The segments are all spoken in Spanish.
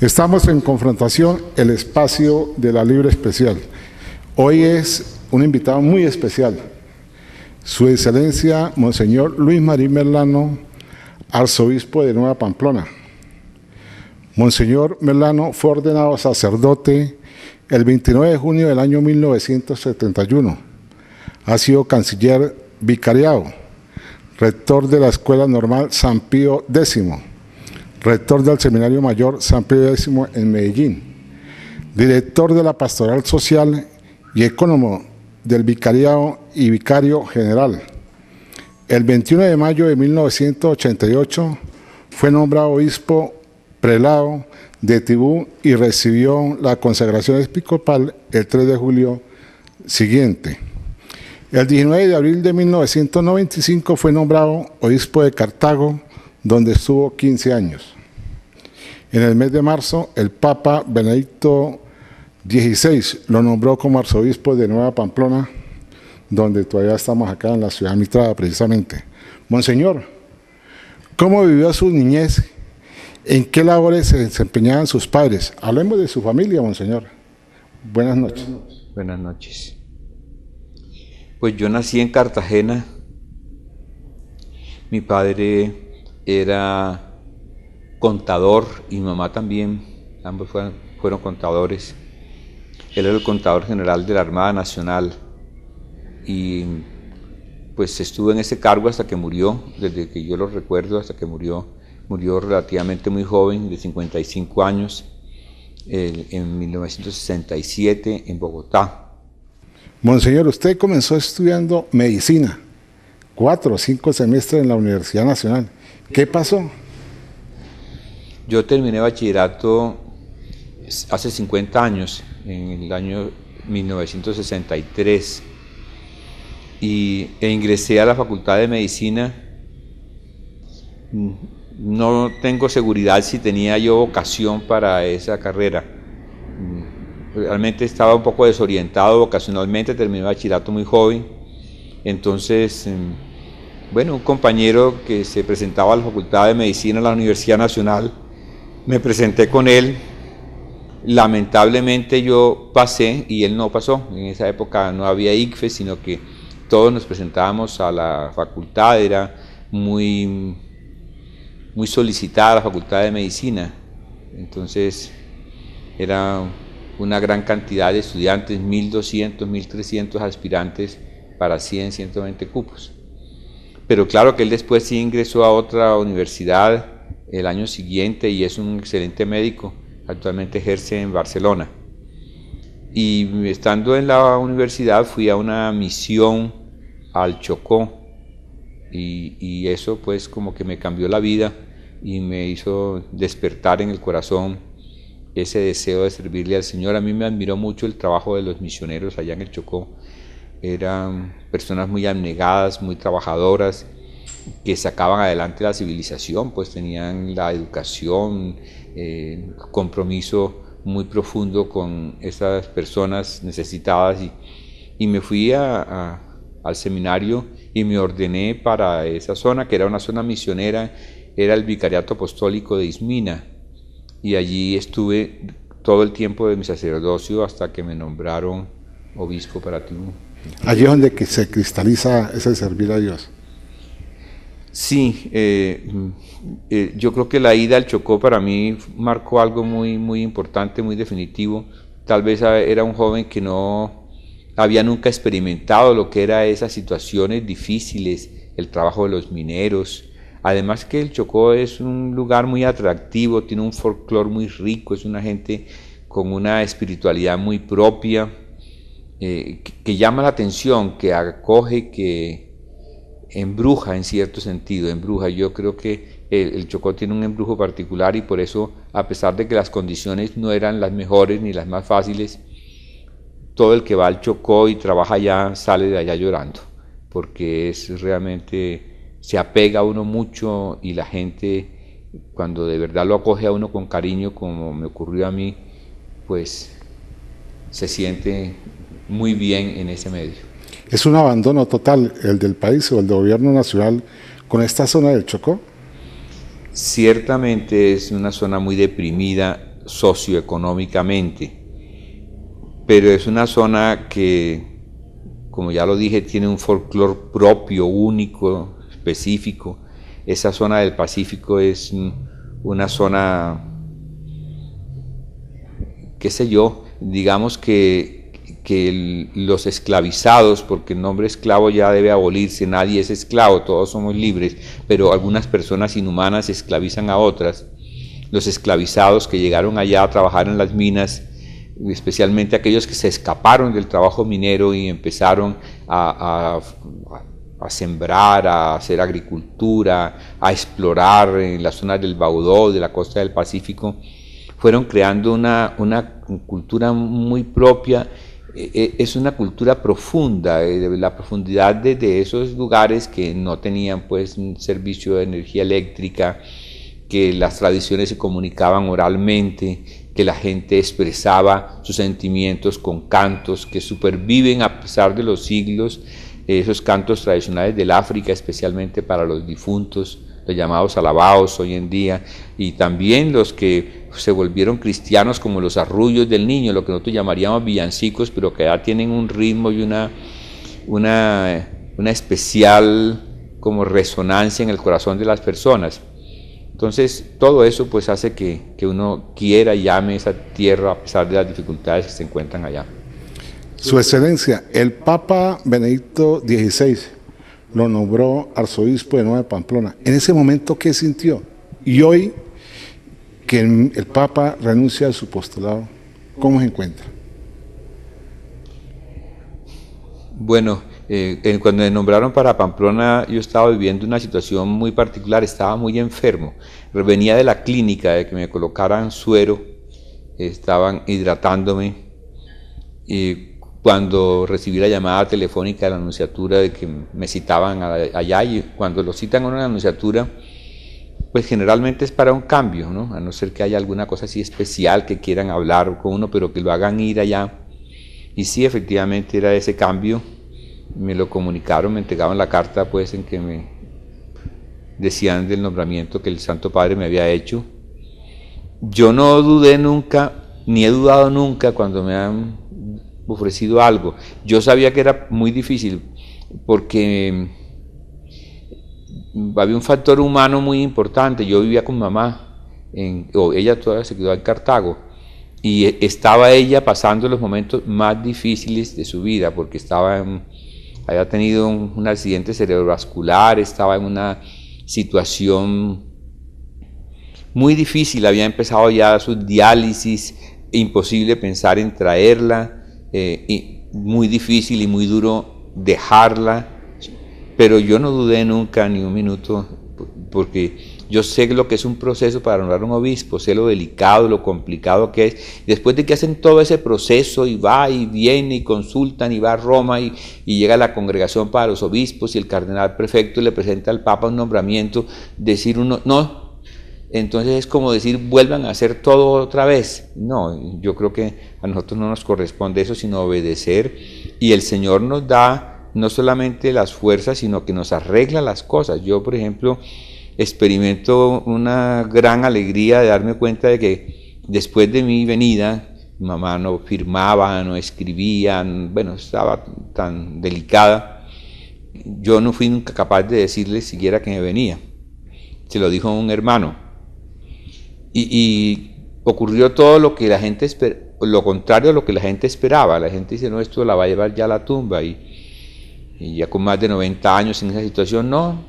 Estamos en Confrontación, el espacio de la Libre Especial. Hoy es un invitado muy especial, Su Excelencia Monseñor Luis Marín Merlano, arzobispo de Nueva Pamplona. Monseñor Merlano fue ordenado sacerdote el 29 de junio del año 1971. Ha sido canciller vicariado, rector de la Escuela Normal San Pío X, rector del Seminario Mayor San Pío X en Medellín, director de la Pastoral Social y ecónomo del Vicariado y Vicario General. El 21 de mayo de 1988 fue nombrado obispo prelado de Tibú y recibió la consagración episcopal el 3 de julio siguiente. El 19 de abril de 1995 fue nombrado obispo de Cartago, donde estuvo 15 años. En el mes de marzo, el Papa Benedicto XVI lo nombró como arzobispo de Nueva Pamplona, donde todavía estamos acá en la ciudad mitrada precisamente. Monseñor, ¿cómo vivió su niñez? ¿En qué labores se desempeñaban sus padres? Hablemos de su familia, Monseñor. Buenas noches. Buenas noches. Pues yo nací en Cartagena. Mi padre era contador y mi mamá también. Ambos fueron contadores. Él era el contador general de la Armada Nacional y pues estuvo en ese cargo hasta que murió, desde que yo lo recuerdo hasta que murió. Murió relativamente muy joven, de 55 años, en 1967 en Bogotá. Monseñor, usted comenzó estudiando medicina, 4 o 5 semestres en la Universidad Nacional. ¿Qué pasó? Yo terminé bachillerato hace 50 años, en el año 1963, e ingresé a la Facultad de Medicina. No tengo seguridad si tenía yo vocación para esa carrera. Realmente estaba un poco desorientado vocacionalmente, terminé bachillerato muy joven. Entonces, bueno, un compañero que se presentaba a la Facultad de Medicina en la Universidad Nacional, me presenté con él. Lamentablemente yo pasé y él no pasó. En esa época no había ICFES, sino que todos nos presentábamos a la facultad. Era muy solicitada la Facultad de Medicina, entonces era una gran cantidad de estudiantes, 1.200, 1.300 aspirantes para 100, 120 cupos. Pero claro que él después sí ingresó a otra universidad el año siguiente y es un excelente médico, actualmente ejerce en Barcelona. Y estando en la universidad fui a una misión al Chocó, y eso pues como que me cambió la vida y me hizo despertar en el corazón ese deseo de servirle al Señor. A mí me admiró mucho el trabajo de los misioneros allá en el Chocó. Eran personas muy abnegadas, muy trabajadoras, que sacaban adelante la civilización, pues tenían la educación, compromiso muy profundo con esas personas necesitadas, y me fui al seminario y me ordené para esa zona, que era una zona misionera, era el Vicariato Apostólico de Ismina, y allí estuve todo el tiempo de mi sacerdocio hasta que me nombraron obispo para Tibú. Allí es donde se cristaliza ese servir a Dios. Sí, yo creo que la ida al Chocó para mí marcó algo muy importante, muy definitivo. Tal vez era un joven que no había nunca experimentado lo que eran esas situaciones difíciles, el trabajo de los mineros. Además que el Chocó es un lugar muy atractivo, tiene un folclore muy rico, es una gente con una espiritualidad muy propia, que llama la atención, que acoge, que embruja en cierto sentido, embruja. Yo creo que el Chocó tiene un embrujo particular y por eso, a pesar de que las condiciones no eran las mejores ni las más fáciles, todo el que va al Chocó y trabaja allá sale de allá llorando, porque es realmente, se apega a uno mucho, y la gente, cuando de verdad lo acoge a uno con cariño, como me ocurrió a mí, pues se siente muy bien en ese medio. ¿Es un abandono total el del país o el del gobierno nacional con esta zona del Chocó? Ciertamente es una zona muy deprimida. socioeconómicamente, pero es una zona que, como ya lo dije, tiene un folclore propio, único, específico. Esa zona del Pacífico es una zona, qué sé yo, digamos que los esclavizados, porque el nombre esclavo ya debe abolirse, nadie es esclavo, todos somos libres, pero algunas personas inhumanas esclavizan a otras. Los esclavizados que llegaron allá a trabajar en las minas, especialmente aquellos que se escaparon del trabajo minero y empezaron a sembrar, a hacer agricultura, a explorar en las zonas del Baudó, de la costa del Pacífico, fueron creando una cultura muy propia. Es una cultura profunda, la profundidad de esos lugares que no tenían pues un servicio de energía eléctrica, que las tradiciones se comunicaban oralmente, que la gente expresaba sus sentimientos con cantos que superviven a pesar de los siglos, esos cantos tradicionales del África, especialmente para los difuntos, los llamados alabaos hoy en día, y también los que se volvieron cristianos como los arrullos del niño, lo que nosotros llamaríamos villancicos, pero que ya tienen un ritmo y una especial como resonancia en el corazón de las personas. Entonces todo eso pues hace que uno quiera y ame esa tierra a pesar de las dificultades que se encuentran allá. Su Excelencia, el Papa Benedicto XVI lo nombró arzobispo de Nueva Pamplona. En ese momento, ¿qué sintió? Y hoy, que el Papa renuncia a su postulado, ¿cómo se encuentra? Bueno, cuando me nombraron para Pamplona, yo estaba viviendo una situación muy particular, estaba muy enfermo. Venía de la clínica, de que me colocaran suero, estaban hidratándome, y cuando recibí la llamada telefónica de la Nunciatura de que me citaban allá, y cuando lo citan a una Nunciatura, pues generalmente es para un cambio, ¿no? A no ser que haya alguna cosa así especial que quieran hablar con uno, pero que lo hagan ir allá. Y sí, efectivamente era ese cambio, me lo comunicaron, me entregaron la carta pues en que me decían del nombramiento que el Santo Padre me había hecho. Yo no dudé nunca, ni he dudado nunca cuando me han ofrecido algo. Yo sabía que era muy difícil porque había un factor humano muy importante. Yo vivía con mamá, ella todavía se quedó en Cartago, y estaba ella pasando los momentos más difíciles de su vida porque había tenido un accidente cerebrovascular, estaba en una situación muy difícil, había empezado ya sus diálisis, imposible pensar en traerla, y muy difícil y muy duro dejarla, pero yo no dudé nunca ni un minuto, porque yo sé lo que es un proceso para nombrar un obispo, sé lo delicado, lo complicado que es. Después de que hacen todo ese proceso y va y viene y consultan y va a Roma y llega a la congregación para los obispos y el cardenal prefecto le presenta al Papa un nombramiento, decir uno, no, entonces es como decir, vuelvan a hacer todo otra vez. No, yo creo que a nosotros no nos corresponde eso, sino obedecer, y el Señor nos da no solamente las fuerzas, sino que nos arregla las cosas. Yo, por ejemplo, experimento una gran alegría de darme cuenta de que después de mi venida, mi mamá no firmaba, no escribía, bueno, estaba tan delicada, yo no fui nunca capaz de decirle siquiera que me venía. Se lo dijo un hermano. Y ocurrió todo lo que la gente lo contrario a lo que la gente esperaba. La gente dice, no, esto la va a llevar ya a la tumba, y ya con más de 90 años en esa situación, no.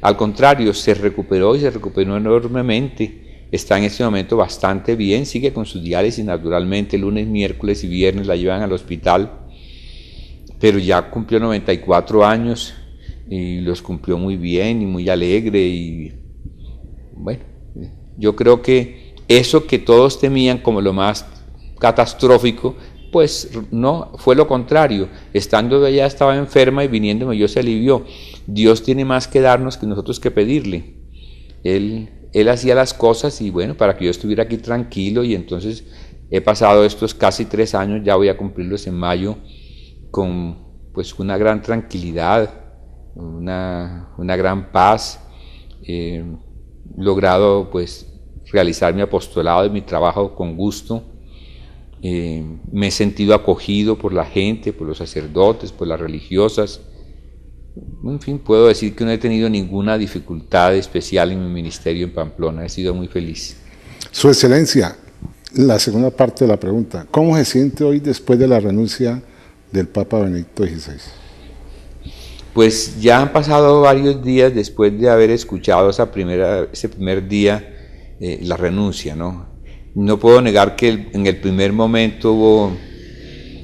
Al contrario, se recuperó y se recuperó enormemente. Está en este momento bastante bien, sigue con sus diálisis naturalmente, lunes, miércoles y viernes la llevan al hospital, pero ya cumplió 94 años y los cumplió muy bien y muy alegre, y bueno, yo creo que eso que todos temían como lo más catastrófico, pues no, fue lo contrario. Estando allá estaba enferma y viniéndome yo se alivió. Dios tiene más que darnos que nosotros que pedirle. Él hacía las cosas, y bueno, para que yo estuviera aquí tranquilo, y entonces he pasado estos casi 3 años, ya voy a cumplirlos en mayo, con pues una gran tranquilidad, una gran paz, logrado pues realizar mi apostolado y mi trabajo con gusto. Me he sentido acogido por la gente, por los sacerdotes, por las religiosas. En fin, puedo decir que no he tenido ninguna dificultad especial en mi ministerio en Pamplona. He sido muy feliz. Su Excelencia, la segunda parte de la pregunta. ¿Cómo se siente hoy después de la renuncia del Papa Benedicto XVI? Pues ya han pasado varios días después de haber escuchado ese primer día la renuncia, ¿no? No puedo negar que en el primer momento hubo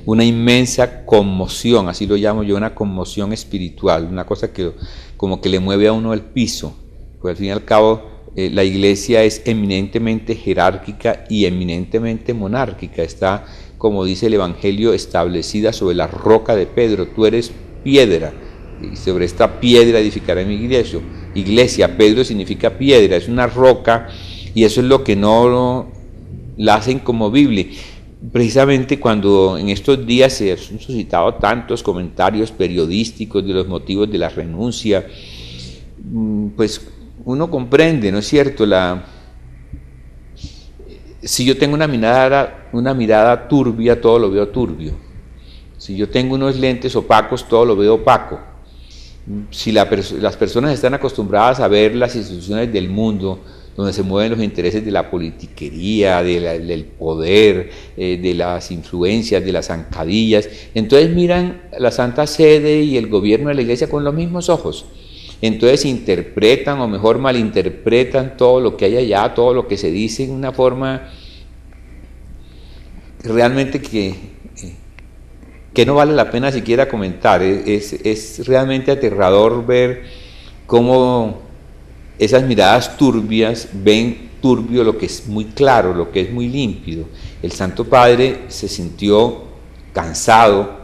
una inmensa conmoción, así lo llamo yo, una conmoción espiritual, una cosa que como que le mueve a uno el piso, pues al fin y al cabo la Iglesia es eminentemente jerárquica y eminentemente monárquica, está, como dice el Evangelio, establecida sobre la roca de Pedro. Tú eres piedra, y sobre esta piedra edificaré mi iglesia. Pedro significa piedra, es una roca, y eso es lo que no la hacen inconmovible. Precisamente cuando en estos días se han suscitado tantos comentarios periodísticos de los motivos de la renuncia, pues uno comprende, ¿no es cierto? Si yo tengo una mirada turbia, todo lo veo turbio. Si yo tengo unos lentes opacos, todo lo veo opaco. Si las personas están acostumbradas a ver las instituciones del mundo, donde se mueven los intereses de la politiquería, del poder, de las influencias, de las zancadillas, entonces miran la Santa Sede y el gobierno de la Iglesia con los mismos ojos. Entonces interpretan, o mejor malinterpretan, todo lo que hay allá, todo lo que se dice, en una forma realmente que no vale la pena siquiera comentar. Es realmente aterrador ver cómo esas miradas turbias ven turbio lo que es muy claro, lo que es muy límpido. El Santo Padre se sintió cansado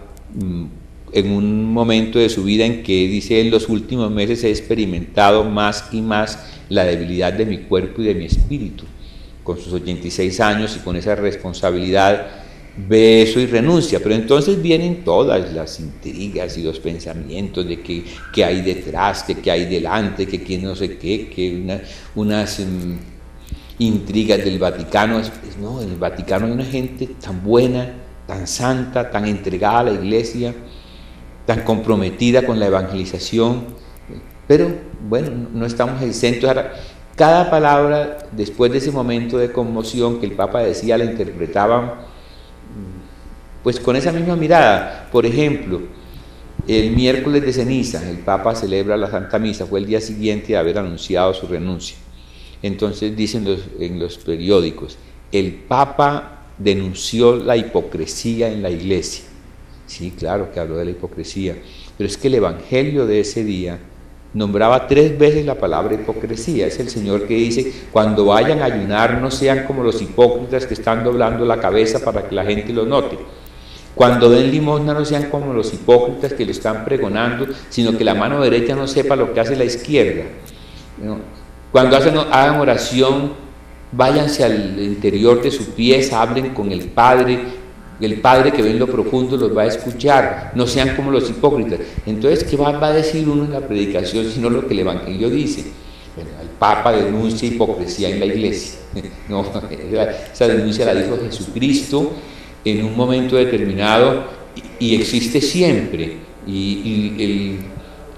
en un momento de su vida en que dice: en los últimos meses he experimentado más y más la debilidad de mi cuerpo y de mi espíritu. Con sus 86 años y con esa responsabilidad ve eso y renuncia, pero entonces vienen todas las intrigas y los pensamientos de que hay detrás, de que hay delante, que quién no sé qué, que unas intrigas del Vaticano. No, en el Vaticano hay una gente tan buena, tan santa, tan entregada a la Iglesia, tan comprometida con la evangelización, pero bueno, no estamos exentos. Ahora, cada palabra después de ese momento de conmoción que el Papa decía, la interpretaban pues con esa misma mirada. Por ejemplo, el miércoles de ceniza el Papa celebra la Santa Misa, fue el día siguiente de haber anunciado su renuncia. Entonces dicen en los periódicos: el Papa denunció la hipocresía en la Iglesia. Sí, claro que habló de la hipocresía, pero es que el Evangelio de ese día nombraba 3 veces la palabra hipocresía. Es el Señor que dice: cuando vayan a ayunar no sean como los hipócritas que están doblando la cabeza para que la gente lo note. Cuando den limosna no sean como los hipócritas que lo están pregonando, sino que la mano derecha no sepa lo que hace la izquierda. Cuando hagan oración, váyanse al interior de su pieza, hablen con el Padre que ve en lo profundo los va a escuchar, no sean como los hipócritas. Entonces, ¿qué va a decir uno en la predicación sino lo que el Evangelio dice? Bueno, el Papa denuncia hipocresía en la Iglesia. No, esa denuncia la dijo Jesucristo en un momento determinado y existe siempre.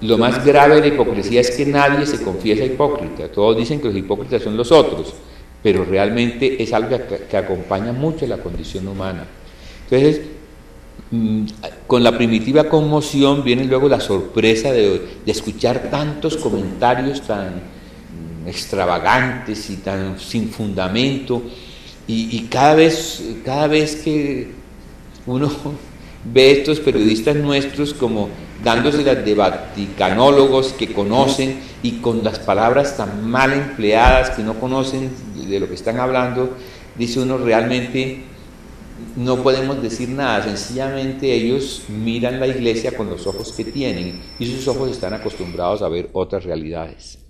Lo más grave de la hipocresía es que nadie se confiesa hipócrita. Todos dicen que los hipócritas son los otros, pero realmente es algo que acompaña mucho la condición humana. Entonces, con la primitiva conmoción viene luego la sorpresa de escuchar tantos comentarios tan extravagantes y tan sin fundamento, y cada vez que uno ve estos periodistas nuestros como dándose las de vaticanólogos que conocen y con las palabras tan mal empleadas que no conocen de lo que están hablando, dice uno: realmente no podemos decir nada. Sencillamente ellos miran la Iglesia con los ojos que tienen y sus ojos están acostumbrados a ver otras realidades.